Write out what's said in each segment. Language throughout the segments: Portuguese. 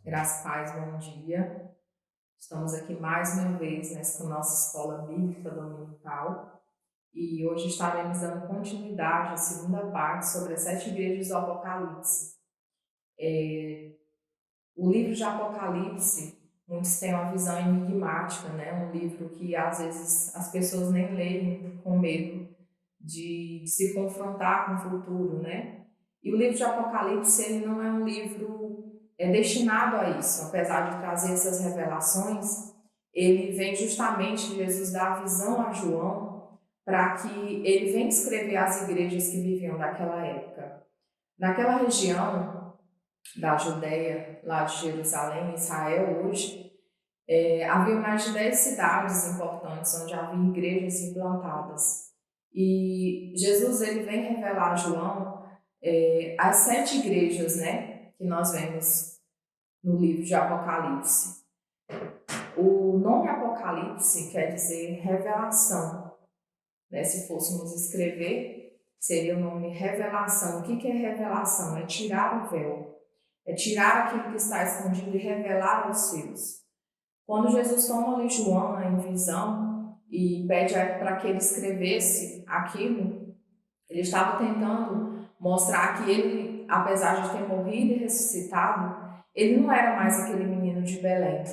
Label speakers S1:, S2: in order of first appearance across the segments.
S1: Graças a paz, bom dia. Estamos aqui mais uma vez nessa nossa escola bíblica dominical e hoje estaremos dando continuidade à segunda parte sobre as 7 igrejas do Apocalipse. O livro de Apocalipse, muitos têm uma visão enigmática, né? Um livro que às vezes as pessoas nem leem com medo de se confrontar com o futuro, né? E o livro de Apocalipse ele não é um livro destinado a isso, apesar de trazer essas revelações, ele vem justamente, Jesus dá a visão a João para que ele venha escrever as igrejas que viviam naquela época. Naquela região da Judéia, lá de Jerusalém, Israel hoje, havia mais de 10 cidades importantes onde havia igrejas implantadas. E Jesus ele vem revelar a João as 7 igrejas, né, que nós vemos no livro de Apocalipse. O nome Apocalipse quer dizer revelação, né? Se fôssemos escrever, seria o nome revelação. O que é revelação? É tirar o véu, é tirar aquilo que está escondido e revelar aos seus. Quando Jesus toma ali João em visão e pede para que ele escrevesse aquilo, ele estava tentando mostrar que ele, apesar de ter morrido e ressuscitado, ele não era mais aquele menino de Belém.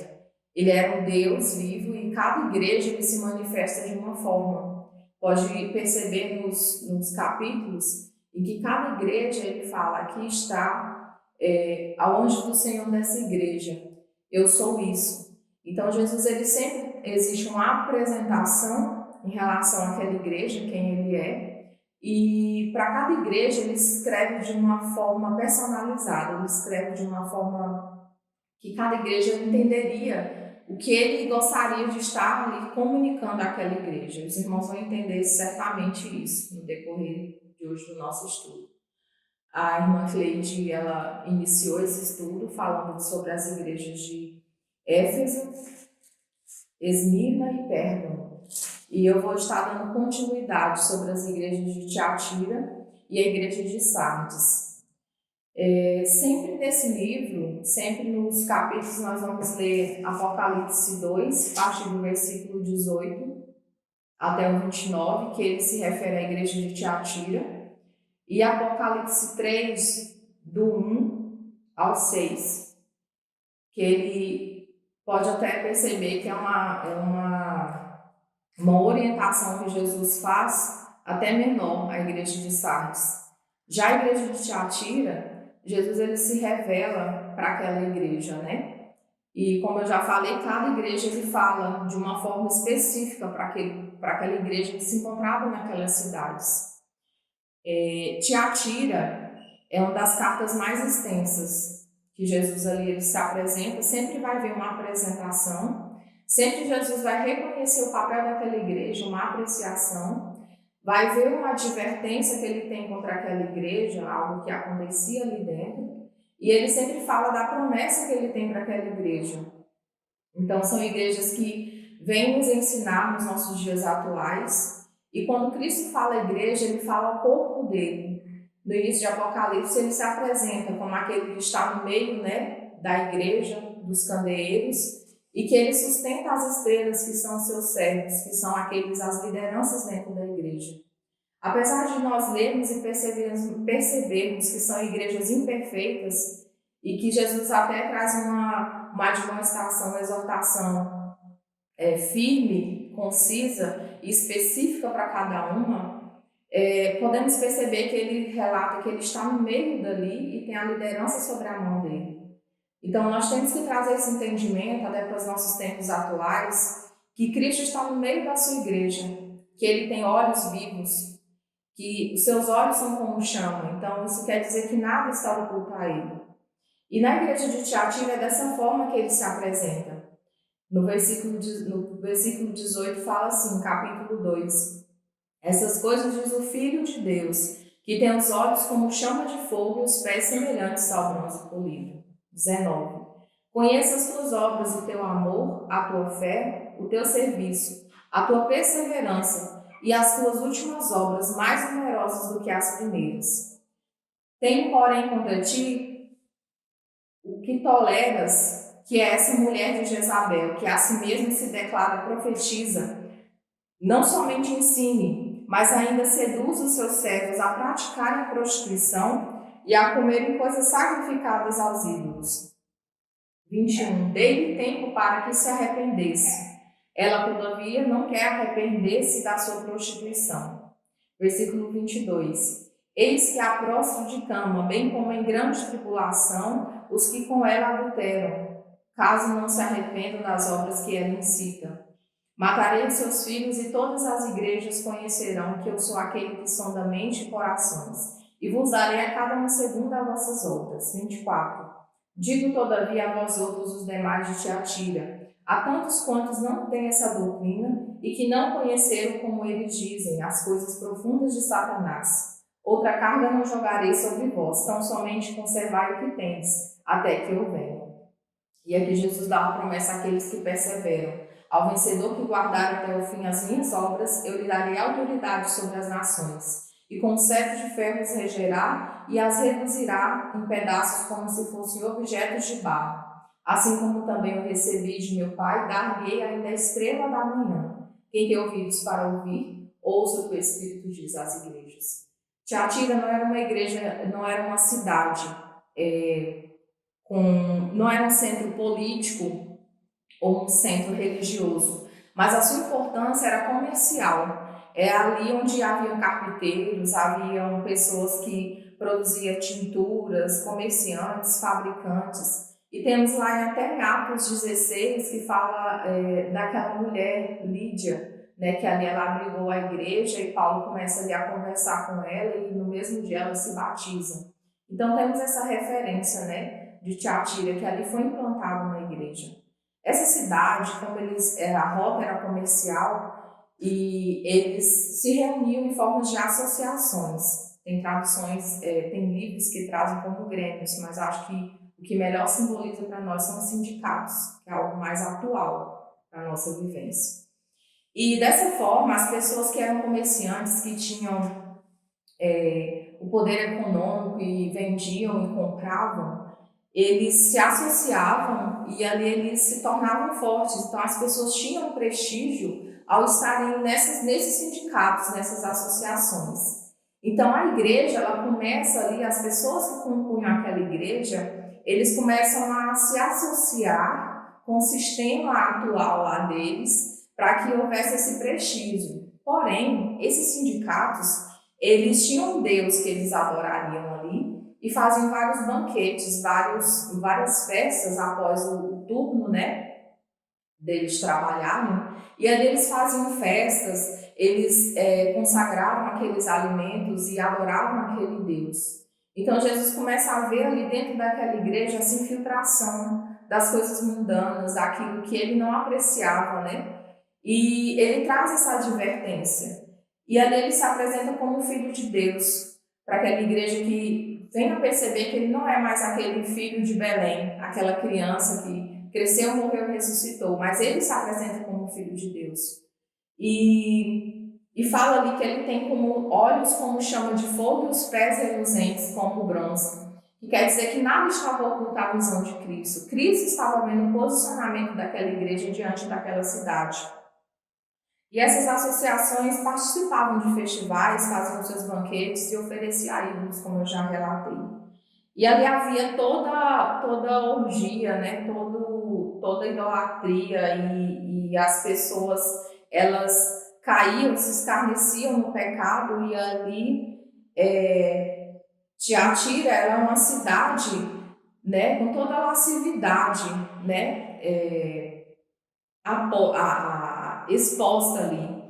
S1: Ele era um Deus vivo e cada igreja ele se manifesta de uma forma. Pode perceber nos capítulos em que cada igreja ele fala, aqui está a anjo do Senhor dessa igreja, eu sou isso. Então Jesus ele sempre existe uma apresentação em relação àquela igreja, quem ele é, e para cada igreja ele escreve de uma forma personalizada, ele escreve de uma forma que cada igreja entenderia o que ele gostaria de estar ali comunicando àquela igreja. Os irmãos vão entender certamente isso no decorrer de hoje do nosso estudo. A irmã Cleide, ela iniciou esse estudo falando sobre as igrejas de Éfeso, Esmirna e Pérgamo. E eu vou estar dando continuidade sobre as igrejas de Tiatira e a igreja de Sardes. Sempre nesse livro, sempre nos capítulos, nós vamos ler Apocalipse 2, a partir do versículo 18 até o 29, que ele se refere à igreja de Tiatira, e Apocalipse 3, do 1 ao 6, que ele pode até perceber que é uma orientação que Jesus faz até menor à igreja de Sardes. Já a igreja de Tiatira, Jesus ele se revela para aquela igreja, né? E como eu já falei, cada igreja ele fala de uma forma específica para aquela igreja que se encontrava naquelas cidades. Tiatira é uma das cartas mais extensas que Jesus ali ele se apresenta, sempre vai haver uma apresentação, sempre Jesus vai reconhecer o papel daquela igreja, uma apreciação, vai ver uma advertência que ele tem contra aquela igreja, algo que acontecia ali dentro, e ele sempre fala da promessa que ele tem para aquela igreja. Então são igrejas que vêm nos ensinar nos nossos dias atuais, e quando Cristo fala igreja, ele fala ao corpo dele. No início de Apocalipse, ele se apresenta como aquele que está no meio, né, da igreja, dos candeeiros, e que ele sustenta as estrelas, que são seus servos, que são as lideranças dentro da igreja. Apesar de nós lermos e percebermos que são igrejas imperfeitas e que Jesus até traz uma admoestação, uma exortação firme, concisa e específica para cada uma, podemos perceber que ele relata que ele está no meio dali e tem a liderança sobre a mão dele. Então nós temos que trazer esse entendimento até para os nossos tempos atuais, que Cristo está no meio da sua igreja, que ele tem olhos vivos, que os seus olhos são como chama, então isso quer dizer que nada está oculto a ele. E na igreja de Tiatira é dessa forma que ele se apresenta. No versículo 18 fala assim, capítulo 2, essas coisas diz o Filho de Deus, que tem os olhos como chama de fogo e os pés semelhantes ao bronze polido. 19. Conheça as tuas obras, o teu amor, a tua fé, o teu serviço, a tua perseverança e as tuas últimas obras mais numerosas do que as primeiras. Tenho, porém, contra ti que toleras, que é essa mulher de Jezabel, que a si mesma se declara profetiza, não somente ensine, mas ainda seduz os seus servos a praticarem a prostituição e a comerem coisas sacrificadas aos ídolos. 21. Dei-lhe tempo para que se arrependesse. Ela, todavia, não quer arrepender-se da sua prostituição. Versículo 22. Eis que a prostro de cama, bem como em grande tribulação, os que com ela adulteram, caso não se arrependam das obras que ela incita. Matarei os seus filhos e todas as igrejas conhecerão que eu sou aquele que sonda mente e corações, e vos darei a cada um segundo as vossas obras. 24. Digo, todavia, a vós outros, os demais de Tiatira, a tantos quantos não têm essa doutrina e que não conheceram, como eles dizem, as coisas profundas de Satanás. Outra carga não jogarei sobre vós, tão somente conservai o que tendes, até que eu venha. E aqui Jesus dá uma promessa àqueles que perseveram. Ao vencedor que guardar até o fim as minhas obras, eu lhe darei autoridade sobre as nações. E com cetro de ferro os regerá e as reduzirá em pedaços como se fossem objetos de barro. Assim como também eu recebi de meu Pai, dar-lhe ainda a estrela da manhã. Quem tem ouvidos para ouvir, ouça o que o Espírito diz às igrejas. Tiatira não era uma igreja, não era uma cidade, não era um centro político ou um centro religioso, mas a sua importância era comercial. É ali onde haviam carpinteiros, haviam pessoas que produziam tinturas, comerciantes, fabricantes. E temos lá até em Atos 16 que fala daquela mulher, Lídia, né, que ali ela abrigou a igreja e Paulo começa ali a conversar com ela e no mesmo dia ela se batiza. Então temos essa referência, né, de Tiatira, que ali foi implantada uma igreja. Essa cidade, como a rota era comercial e eles se reuniam em formas de associações. Tem traduções, tem livros que trazem como grêmios, mas acho que o que melhor simboliza para nós são os sindicatos, que é algo mais atual para a nossa vivência. E dessa forma, as pessoas que eram comerciantes, que tinham o poder econômico e vendiam e compravam, eles se associavam e ali eles se tornavam fortes. Então as pessoas tinham prestígio ao estarem nesses sindicatos, nessas associações. Então a igreja, ela começa ali, as pessoas que compunham aquela igreja, eles começam a se associar com o sistema atual lá deles, para que houvesse esse prestígio. Porém, esses sindicatos, eles tinham um Deus que eles adorariam ali e faziam vários banquetes, várias festas após o turno, né, deles trabalharem. E ali eles faziam festas, eles consagravam aqueles alimentos e adoravam aquele Deus. Então Jesus começa a ver ali dentro daquela igreja essa infiltração das coisas mundanas, daquilo que ele não apreciava, né? E ele traz essa advertência. E ali ele se apresenta como filho de Deus, para aquela igreja que venha perceber que ele não é mais aquele filho de Belém, aquela criança que cresceu, morreu e ressuscitou, mas ele se apresenta como filho de Deus. E fala ali que ele tem como olhos como chama de fogo e os pés reluzentes como bronze. Que quer dizer que nada estava oculto à visão de Cristo. Cristo estava vendo o posicionamento daquela igreja diante daquela cidade. E essas associações participavam de festivais, faziam seus banquetes e ofereciam ídolos, como eu já relatei. E ali havia toda orgia, né? Toda idolatria e as pessoas, elas caíam, se escarneciam no pecado e ali Tiatira era uma cidade, né, com toda a lascividade, né, exposta ali.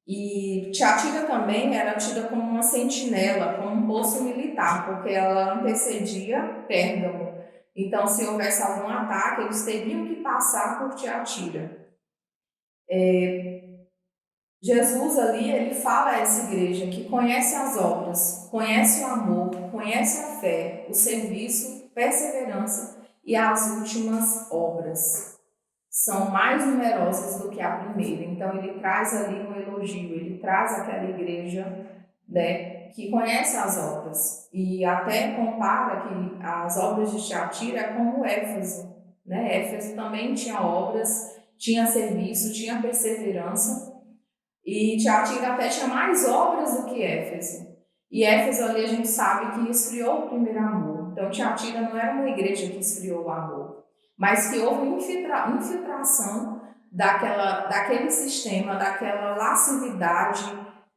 S1: E Tiatira também era tida como uma sentinela, como um posto militar, porque ela antecedia Pérgamo. Então, se houvesse algum ataque, eles teriam que passar por Tiatira. Jesus ali, ele fala a essa igreja que conhece as obras, conhece o amor, conhece a fé, o serviço, perseverança e as últimas obras são mais numerosas do que a primeira. Então ele traz ali um elogio, ele traz aquela igreja, né, que conhece as obras e até compara que as obras de Tiatira é como Éfeso, né? Éfeso também tinha obras, tinha serviço, tinha perseverança, e Tiatira até tinha mais obras do que Éfeso. E Éfeso ali a gente sabe que esfriou o primeiro amor. Então Tiatira não era uma igreja que esfriou o amor, mas que houve infiltração daquele sistema, daquela lascividade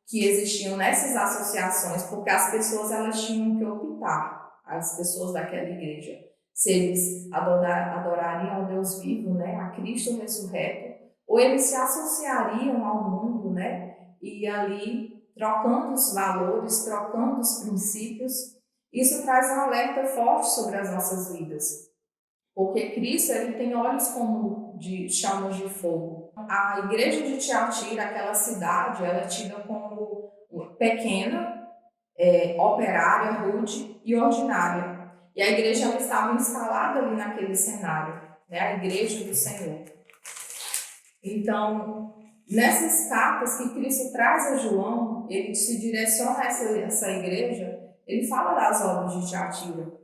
S1: que existiam nessas associações, porque as pessoas elas tinham que optar, as pessoas daquela igreja, se eles adorariam ao Deus vivo, né, a Cristo ressurreto, ou eles se associariam ao mundo, né, e ali trocando os valores, trocando os princípios. Isso traz um alerta forte sobre as nossas vidas, porque Cristo ele tem olhos como de chamas de fogo. A igreja de Tiatira, aquela cidade, ela é tida como pequena, operária, rude e ordinária. E a igreja ela estava instalada ali naquele cenário, né? A igreja do Senhor. Então, nessas cartas que Cristo traz a João, ele se direciona a essa igreja, ele fala das obras de Tiatira.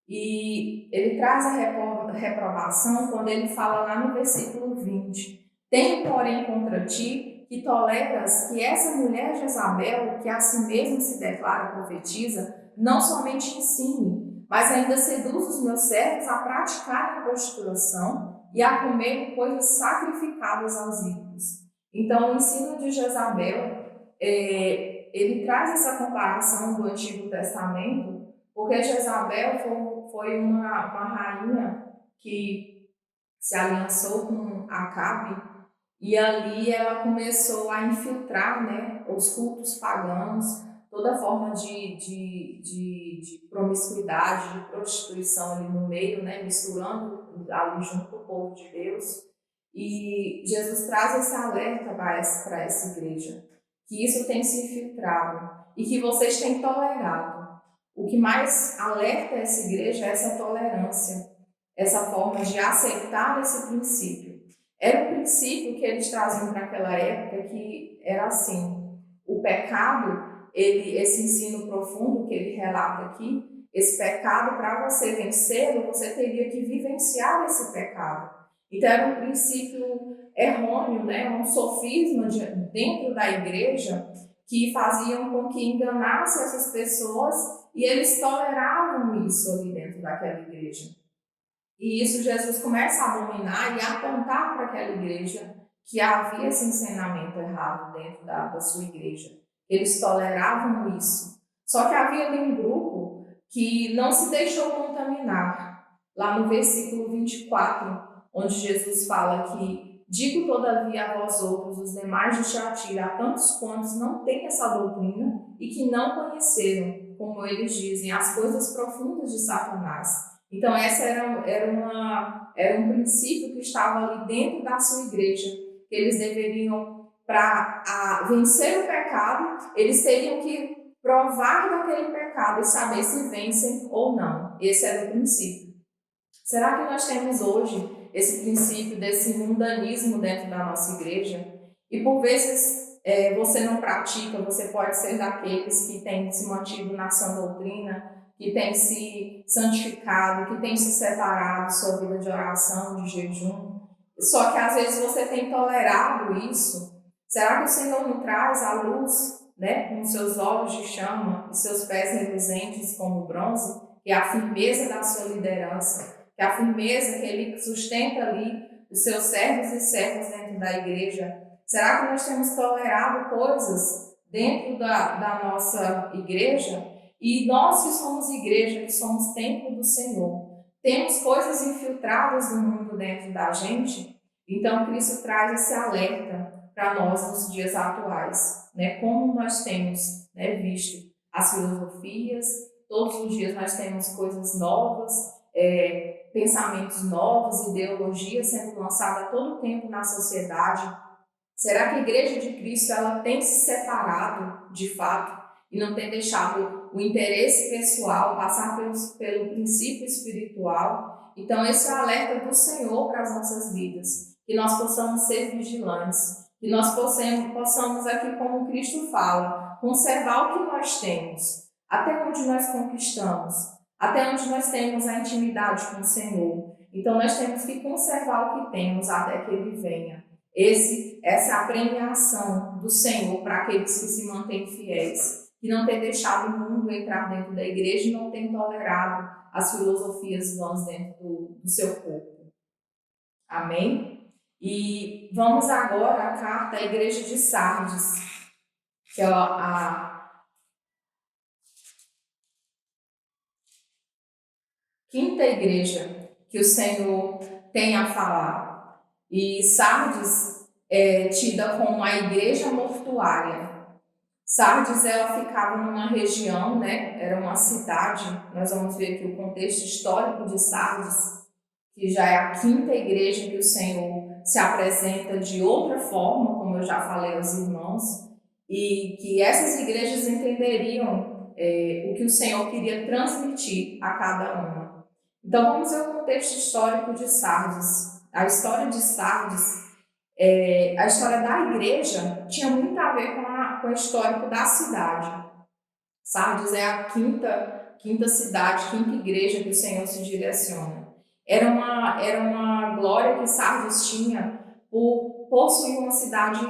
S1: E ele traz a reprovação quando ele fala lá no versículo 20. Tenho, porém, contra ti que toleras que essa mulher Jezabel, que a si mesma se declara profetiza, não somente ensine, mas ainda seduz os meus servos a praticarem a prostituição e a comerem coisas sacrificadas aos ídolos. Então, o ensino de Jezabel, ele traz essa comparação do Antigo Testamento, porque Jezabel foi uma rainha que se aliançou com Acabe e ali ela começou a infiltrar, né, os cultos pagãos, toda forma de promiscuidade, de prostituição ali no meio, né, misturando ali junto com o povo de Deus. E Jesus traz esse alerta para essa igreja, que isso tem se infiltrado e que vocês têm tolerado. O que mais alerta essa igreja é essa tolerância, essa forma de aceitar esse princípio. Era um princípio que eles traziam para aquela época que era assim, o pecado, esse ensino profundo que ele relata aqui, esse pecado, para você vencê-lo, você teria que vivenciar esse pecado. Então era um princípio errôneo, né? Um sofisma dentro da igreja que faziam com que enganasse essas pessoas e eles toleravam isso ali dentro daquela igreja. E isso Jesus começa a abominar e a apontar para aquela igreja que havia esse ensinamento errado dentro da sua igreja. Eles toleravam isso. Só que havia ali um grupo que não se deixou contaminar. Lá no versículo 24, onde Jesus fala que digo todavia a vós outros, os demais de Tiatira, a tantos quantos não têm essa doutrina e que não conheceram, como eles dizem, as coisas profundas de Satanás. Então, essa era um princípio que estava ali dentro da sua igreja, que eles deveriam, para vencer o pecado, eles teriam que provar daquele pecado e saber se vencem ou não. Esse era o princípio. Será que nós temos hoje esse princípio desse mundanismo dentro da nossa igreja? E por vezes você não pratica, você pode ser daqueles que têm se mantido na sã doutrina, que tem se santificado, que tem se separado sua vida de oração, de jejum. Só que às vezes você tem tolerado isso. Será que o Senhor não traz a luz, né, com seus olhos de chama e seus pés reluzentes como bronze, que é a firmeza da sua liderança, que é a firmeza que Ele sustenta ali os seus servos e servas dentro da igreja? Será que nós temos tolerado coisas dentro da nossa igreja? E nós que somos igreja, que somos templo do Senhor, temos coisas infiltradas do mundo dentro da gente? Então Cristo traz esse alerta para nós nos dias atuais, né? Como nós temos, né, visto as filosofias, todos os dias nós temos coisas novas, pensamentos novos, ideologias sendo lançadas a todo tempo na sociedade. Será que a igreja de Cristo ela tem se separado de fato e não tem deixado o interesse pessoal passar pelo princípio espiritual? Então esse é o alerta do Senhor para as nossas vidas, que nós possamos ser vigilantes, que nós possamos aqui, como Cristo fala, conservar o que nós temos, até onde nós conquistamos, até onde nós temos a intimidade com o Senhor. Então nós temos que conservar o que temos até que Ele venha. Essa é a premiação do Senhor para aqueles que se mantêm fiéis, que não têm deixado o mundo entrar dentro da igreja e não têm tolerado as filosofias vãs dentro do seu corpo. Amém? E vamos agora à carta à igreja de Sardes, que é a quinta igreja que o Senhor tem a falar. E Sardes é tida como a igreja mortuária. Sardes, ela ficava numa região, né? Era uma cidade. Nós vamos ver aqui o contexto histórico de Sardes, que já é a quinta igreja que o Senhor se apresenta de outra forma, como eu já falei aos irmãos, e que essas igrejas entenderiam o que o Senhor queria transmitir a cada uma. Então vamos ver o contexto histórico de Sardes. A história de Sardes, a história da igreja tinha muito a ver com o histórico da cidade. Sardes é a quinta cidade, quinta igreja que o Senhor se direciona. Era uma glória que Sardes tinha por possuir uma cidade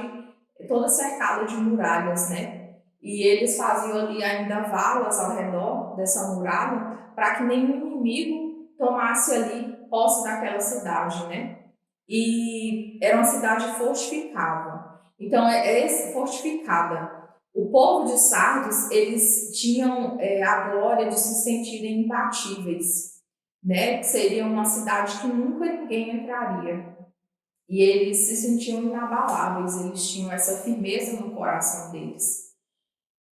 S1: toda cercada de muralhas, né? E eles faziam ali ainda valas ao redor dessa muralha para que nenhum inimigo tomasse ali posse daquela cidade, né? E era uma cidade fortificada. Então, fortificada. O povo de Sardes, eles tinham a glória de se sentirem imbatíveis, né? Seria uma cidade que nunca ninguém entraria. E eles se sentiam inabaláveis, eles tinham essa firmeza no coração deles.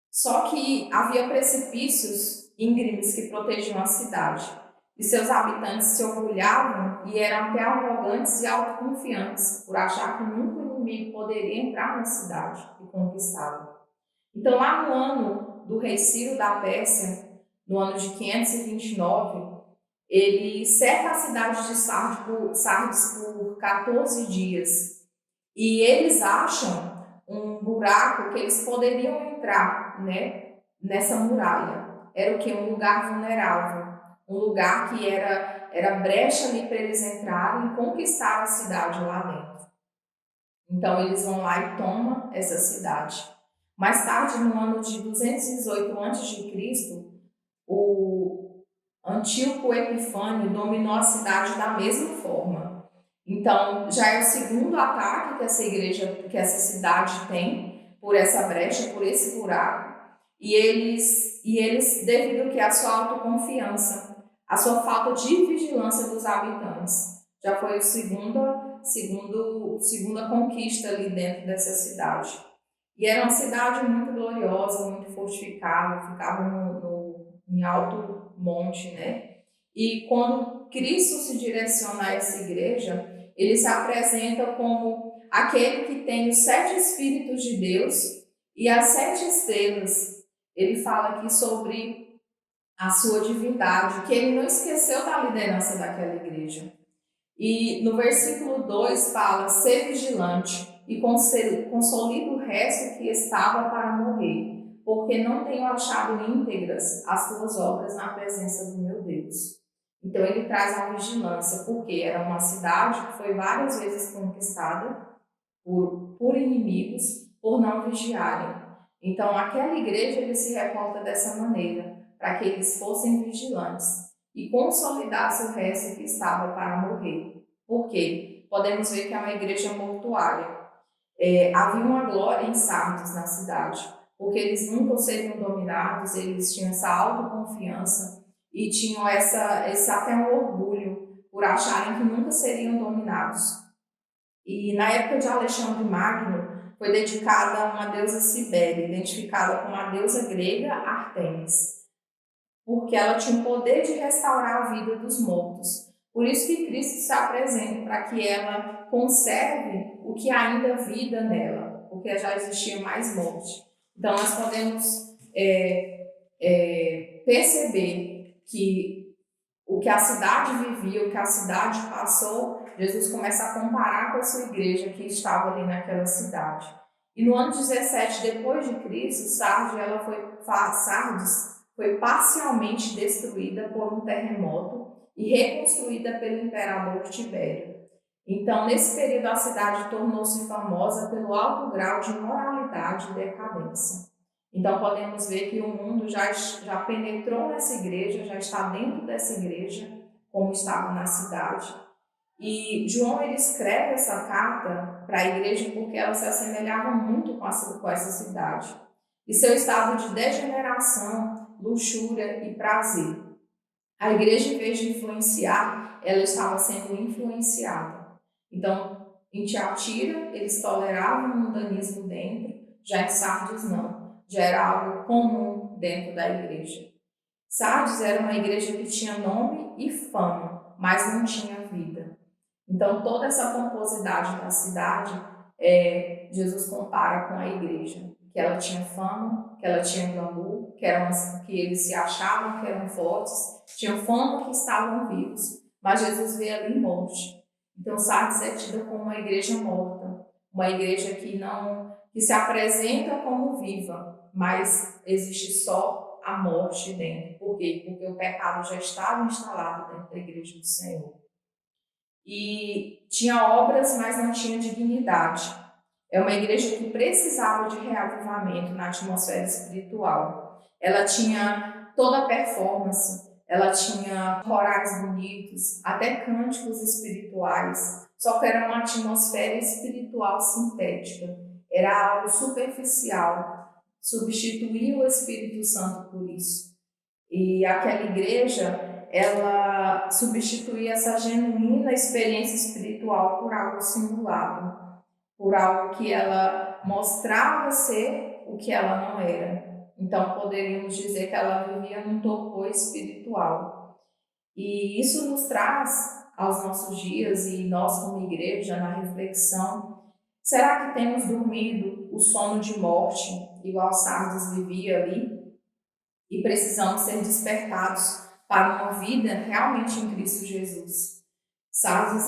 S1: Só que havia precipícios íngremes que protegiam a cidade. E seus habitantes se orgulhavam e eram até arrogantes e autoconfiantes, por achar que nunca o inimigo poderia entrar na cidade e conquistá-la. Então, lá no ano do rei Ciro da Pérsia, no ano de 529, ele cerca a cidade de Sardes por 14 dias. E eles acham um buraco que eles poderiam entrar, né, nessa muralha. Era o que? Um lugar vulnerável. Um lugar que era brecha ali para eles entrarem e conquistar a cidade lá dentro. Então, eles vão lá e tomam essa cidade. Mais tarde, no ano de 218 a.C., o Antíoco Epifânio dominou a cidade da mesma forma. Então, já é o segundo ataque que essa cidade tem por essa brecha, por esse buraco. E eles devido que a sua autoconfiança, a sua falta de vigilância dos habitantes, já foi a segunda conquista ali dentro dessa cidade. E era uma cidade muito gloriosa, muito fortificada, ficava em alto monte, né? E quando Cristo se direciona a essa igreja, ele se apresenta como aquele que tem os 7 Espíritos de Deus e as 7 estrelas. Ele fala aqui sobre a sua divindade, que ele não esqueceu da liderança daquela igreja. E no versículo 2 fala: ser vigilante e consolida o resto que estava para morrer, porque não tenho achado íntegras as tuas obras na presença do meu Deus. Então ele traz a vigilância, porque era uma cidade que foi várias vezes conquistada por inimigos, por não vigiarem. Então aquela igreja ele se reporta dessa maneira, para que eles fossem vigilantes e consolidasse o resto que estava para morrer. Por quê? Podemos ver que é uma igreja mortuária. Havia uma glória em Sardes na cidade, porque eles nunca seriam dominados, eles tinham essa autoconfiança e tinham esse até um orgulho por acharem que nunca seriam dominados. E na época de Alexandre Magno, foi dedicada a uma deusa Cibele, identificada como a deusa grega Ártemis, porque ela tinha o poder de restaurar a vida dos mortos. Por isso que Cristo se apresenta, para que ela conserve o que ainda é vida nela, porque já existia mais morte. Então nós podemos perceber que o que a cidade vivia, o que a cidade passou, Jesus começa a comparar com a sua igreja que estava ali naquela cidade. E no ano 17 depois de Cristo, Sardes foi parcialmente destruída por um terremoto e reconstruída pelo imperador Tibério. Então, nesse período, a cidade tornou-se famosa pelo alto grau de moralidade e decadência. Então, podemos ver que o mundo já penetrou nessa igreja, já está dentro dessa igreja, como estava na cidade. E João ele escreve essa carta para a igreja porque ela se assemelhava muito com essa cidade. E seu estado de degeneração, luxúria e prazer. A igreja, em vez de influenciar, ela estava sendo influenciada. Então, em Tiatira, eles toleravam o mundanismo dentro, já em Sardes não. Já era algo comum dentro da igreja. Sardes era uma igreja que tinha nome e fama, mas não tinha vida. Então, toda essa pomposidade da cidade, Jesus compara com a igreja. Que ela tinha fama, que ela tinha glamour, que eles se achavam que eram fortes, tinham fama que estavam vivos, mas Jesus vê ali morte. Então, Sardes é tida como uma igreja morta, uma igreja que se apresenta como viva, mas existe só a morte dentro. Por quê? Porque o pecado já estava instalado dentro da igreja do Senhor. E tinha obras, mas não tinha dignidade. É uma igreja que precisava de reavivamento na atmosfera espiritual. Ela tinha toda a performance, ela tinha corais bonitos, até cânticos espirituais, só que era uma atmosfera espiritual sintética. Era algo superficial. Substituía o Espírito Santo por isso. E aquela igreja, ela substituía essa genuína experiência espiritual por algo simulado, por algo que ela mostrava ser o que ela não era. Então, poderíamos dizer que ela vivia num torpor espiritual. E isso nos traz aos nossos dias e nós como igreja, na reflexão, será que temos dormido o sono de morte, igual Sardes vivia ali? E precisamos ser despertados para uma vida realmente em Cristo Jesus. Sardes,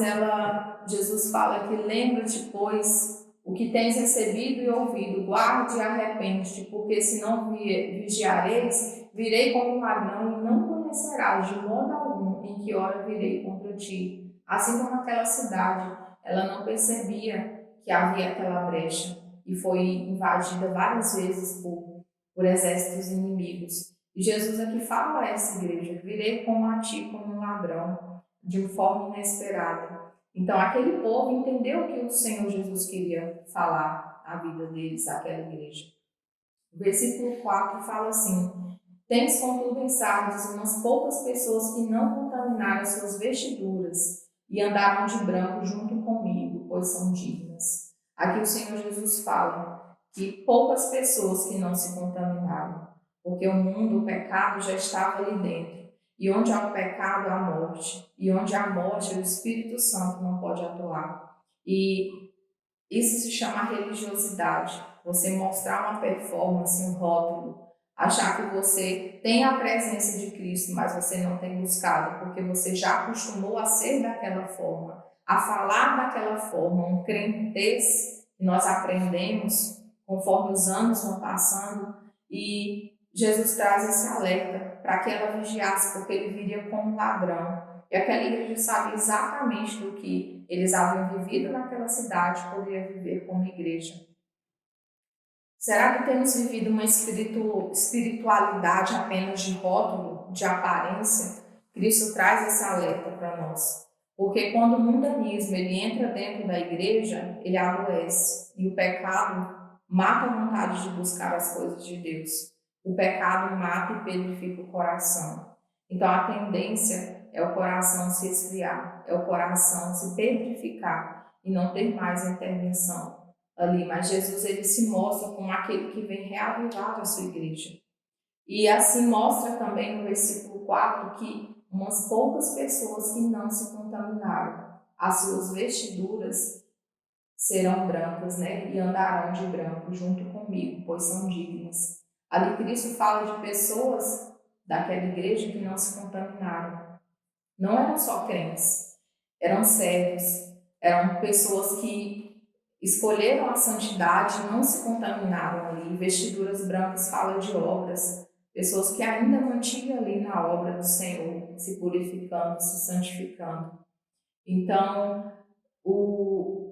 S1: Jesus fala que lembra-te, pois, o que tens recebido e ouvido, guarde e arrepende-te, porque se não vigiareis, virei como um ladrão e não conhecerás de modo algum em que hora virei contra ti. Assim como aquela cidade, ela não percebia que havia aquela brecha e foi invadida várias vezes por exércitos inimigos. E Jesus aqui fala a essa igreja, virei como a ti como um ladrão, de forma inesperada. Então, aquele povo entendeu o que o Senhor Jesus queria falar à vida deles, àquela igreja. O versículo 4 fala assim: tens, contudo, em Sardes umas poucas pessoas que não contaminaram suas vestiduras e andaram de branco junto comigo, pois são dignas. Aqui o Senhor Jesus fala que poucas pessoas que não se contaminaram, porque o mundo, o pecado já estava ali dentro. E onde há o pecado, há morte. E onde há morte, o Espírito Santo não pode atuar. E isso se chama religiosidade. Você mostrar uma performance, um rótulo, achar que você tem a presença de Cristo, mas você não tem buscado, porque você já acostumou a ser daquela forma, a falar daquela forma, um crentez que nós aprendemos conforme os anos vão passando, e Jesus traz esse alerta para que ela vigiasse, porque ele viria como um ladrão. E aquela igreja sabia exatamente do que eles haviam vivido naquela cidade, poderia viver como igreja. Será que temos vivido uma espiritualidade apenas de rótulo, de aparência? Cristo traz esse alerta para nós. Porque quando o mundanismo ele entra dentro da igreja, ele adoece. E o pecado mata a vontade de buscar as coisas de Deus. O pecado mata e petrifica o coração. Então a tendência é o coração se esfriar, é o coração se petrificar e não ter mais a intervenção ali. Mas Jesus ele se mostra como aquele que vem reavivar a sua igreja. E assim mostra também no versículo 4 que umas poucas pessoas que não se contaminaram, as suas vestiduras serão brancas, né? E andarão de branco junto comigo, pois são dignas. Ali Cristo fala de pessoas daquela igreja que não se contaminaram. Não eram só crentes, eram servos, eram pessoas que escolheram a santidade, não se contaminaram ali. Vestiduras brancas fala de obras, pessoas que ainda mantinham ali na obra do Senhor, se purificando, se santificando. Então,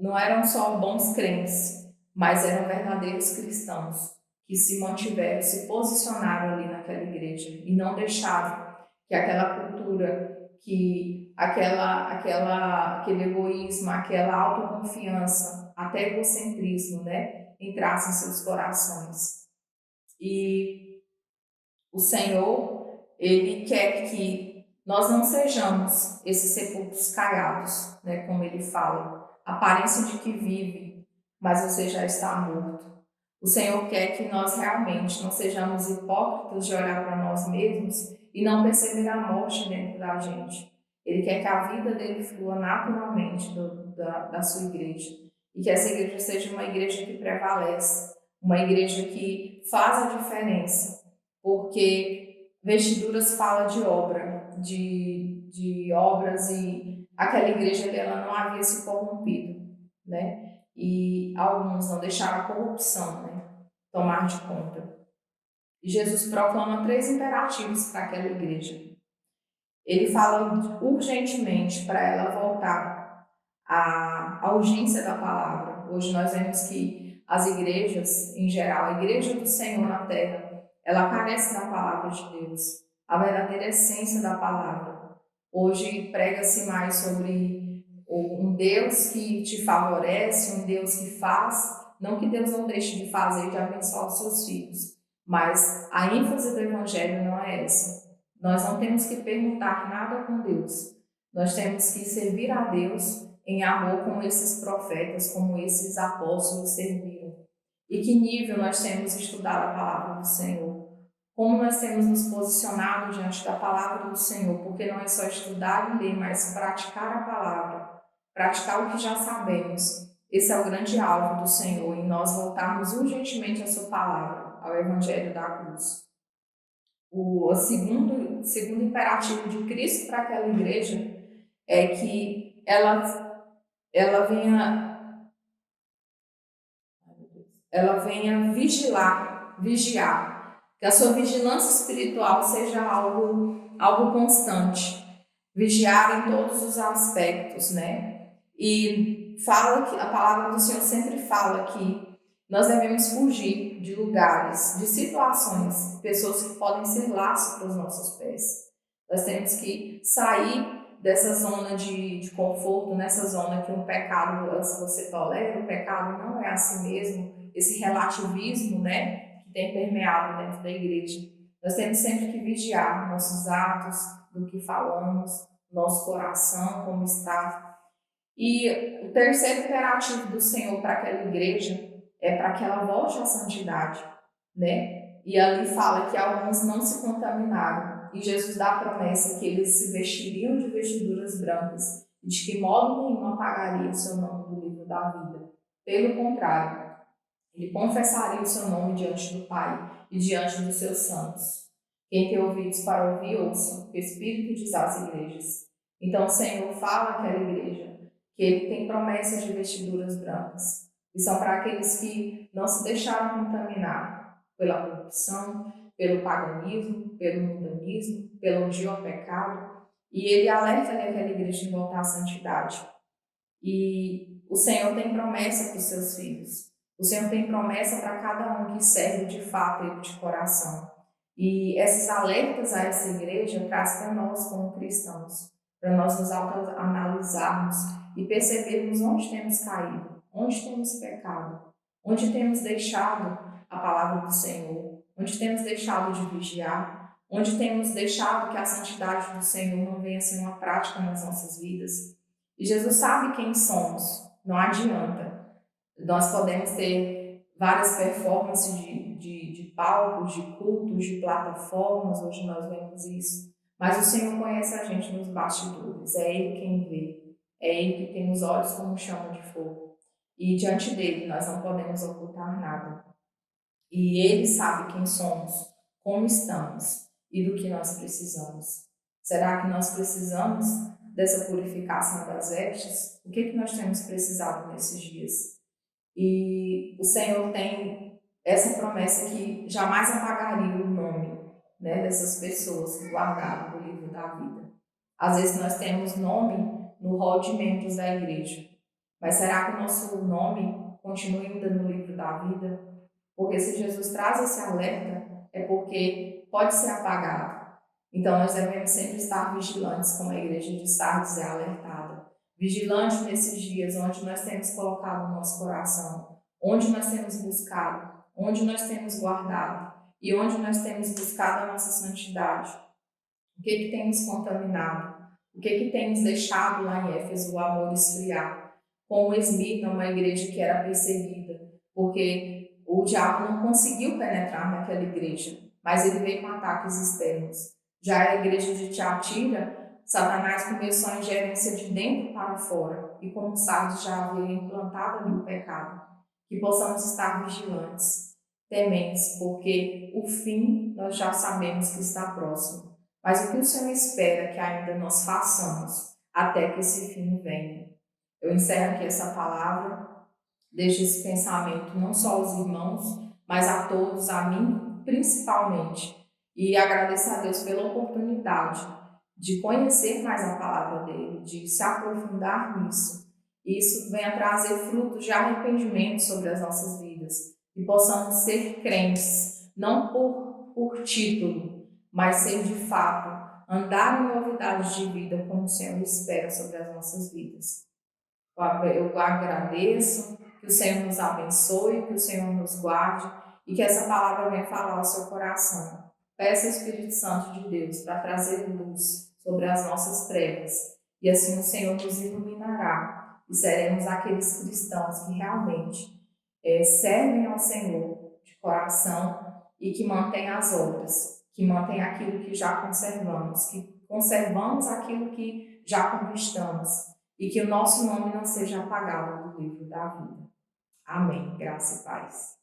S1: não eram só bons crentes, mas eram verdadeiros cristãos que se mantiveram, se posicionaram ali naquela igreja e não deixaram que aquela cultura, que aquele egoísmo, aquela autoconfiança, até egocentrismo, né, entrasse em seus corações. E o Senhor, Ele quer que nós não sejamos esses sepulcros caiados, né, como Ele fala, aparência de que vive, mas você já está morto. O Senhor quer que nós realmente não sejamos hipócritas de olhar para nós mesmos e não perceber a morte dentro da gente. Ele quer que a vida dele flua naturalmente da sua igreja e que essa igreja seja uma igreja que prevalece, uma igreja que faz a diferença, porque vestiduras fala de obra, de obras, e aquela igreja ela não havia se corrompido, né? E alguns não deixaram a corrupção, né, tomar de conta. E Jesus proclama 3 imperativos para aquela igreja. Ele fala urgentemente para ela voltar à urgência da palavra. Hoje nós vemos que as igrejas, em geral, a igreja do Senhor na terra, ela carece da palavra de Deus, a verdadeira essência da palavra. Hoje prega-se mais sobre um Deus que te favorece, um Deus que faz, não que Deus não deixe de fazer e de abençoar os seus filhos, mas a ênfase do Evangelho não é essa. Nós não temos que perguntar nada com Deus, nós temos que servir a Deus em amor, como esses profetas, como esses apóstolos serviram. E que nível nós temos estudado a palavra do Senhor? Como nós temos nos posicionado diante da palavra do Senhor? Porque não é só estudar e ler, mas praticar a palavra, praticar o que já sabemos. Esse é o grande alvo do Senhor, em nós voltarmos urgentemente à sua palavra, ao Evangelho da cruz. O segundo imperativo de Cristo para aquela igreja é que ela venha vigiar, que a sua vigilância espiritual seja algo constante, vigiar em todos os aspectos, né? E fala que a palavra do Senhor sempre fala que nós devemos fugir de lugares, de situações, pessoas que podem ser laço para os nossos pés. Nós temos que sair dessa zona de conforto, nessa zona que um pecado, se você tolera, o pecado não é assim mesmo, esse relativismo, né, que tem permeado dentro da igreja. Nós temos sempre que vigiar nossos atos, do que falamos, nosso coração, como está. E o terceiro imperativo do Senhor para aquela igreja é para que ela volte à santidade, né? E ali fala que alguns não se contaminaram. E Jesus dá a promessa que eles se vestiriam de vestiduras brancas e de que modo nenhum apagaria o seu nome do livro da vida. Pelo contrário, ele confessaria o seu nome diante do Pai e diante dos seus santos. Quem tem ouvidos para ouvir, ouça o que o Espírito diz às igrejas. Então o Senhor fala àquela igreja que ele tem promessas de vestiduras brancas, que são para aqueles que não se deixaram contaminar pela corrupção, pelo paganismo, pelo mundanismo, pelo orgia ao pecado, e ele alerta aquela igreja em voltar à santidade. E o Senhor tem promessa para os seus filhos. O Senhor tem promessa para cada um que serve de fato e de coração. E esses alertas a essa igreja traz para nós como cristãos, para nós nos autoanalisarmos e percebermos onde temos caído, onde temos pecado, onde temos deixado a palavra do Senhor, onde temos deixado de vigiar, onde temos deixado que a santidade do Senhor não venha ser uma prática nas nossas vidas. E Jesus sabe quem somos, não adianta. Nós podemos ter várias performances de palcos, de cultos, de plataformas, hoje nós vemos isso, mas o Senhor conhece a gente nos bastidores, é Ele quem vê, é Ele que tem os olhos como chama de fogo, e diante dele nós não podemos ocultar nada. E Ele sabe quem somos, como estamos e do que nós precisamos. Será que nós precisamos dessa purificação das vestes? O que nós temos precisado nesses dias? E o Senhor tem essa promessa que jamais apagaria o nome, né, dessas pessoas que guardaram do livro da vida. Às vezes nós temos nome no rol de membros da igreja, mas será que o nosso nome continua ainda no livro da vida? Porque se Jesus traz esse alerta, é porque pode ser apagado. Então nós devemos sempre estar vigilantes, como a igreja de Sardes é alertada. Vigilante nesses dias onde nós temos colocado o nosso coração, onde nós temos buscado, onde nós temos guardado e onde nós temos buscado a nossa santidade. O que tem nos contaminado? O que tem nos deixado lá em Éfeso o amor esfriar? Como Esmirna, uma igreja que era perseguida, porque o diabo não conseguiu penetrar naquela igreja, mas ele veio com ataques externos. Já a igreja de Tiatira, Satanás começou a ingerência de dentro para fora, e como Sardes já havia implantado ali o pecado, que possamos estar vigilantes, tementes, porque o fim nós já sabemos que está próximo. Mas o que o Senhor espera que ainda nós façamos até que esse fim venha? Eu encerro aqui essa palavra, deixo esse pensamento não só aos irmãos, mas a todos, a mim principalmente, e agradeço a Deus pela oportunidade de conhecer mais a palavra dele, de se aprofundar nisso. E isso venha trazer frutos de arrependimento sobre as nossas vidas, e possamos ser crentes, não por título, mas ser de fato, andar em novidades de vida como o Senhor espera sobre as nossas vidas. Eu agradeço, que o Senhor nos abençoe, que o Senhor nos guarde e que essa palavra venha falar ao seu coração. Peça ao Espírito Santo de Deus para trazer luz sobre as nossas trevas e assim o Senhor nos iluminará e seremos aqueles cristãos que realmente servem ao Senhor de coração e que mantêm as obras, que mantêm aquilo que já conservamos, que conservamos aquilo que já conquistamos e que o nosso nome não seja apagado do livro da vida. Amém. Graça e paz.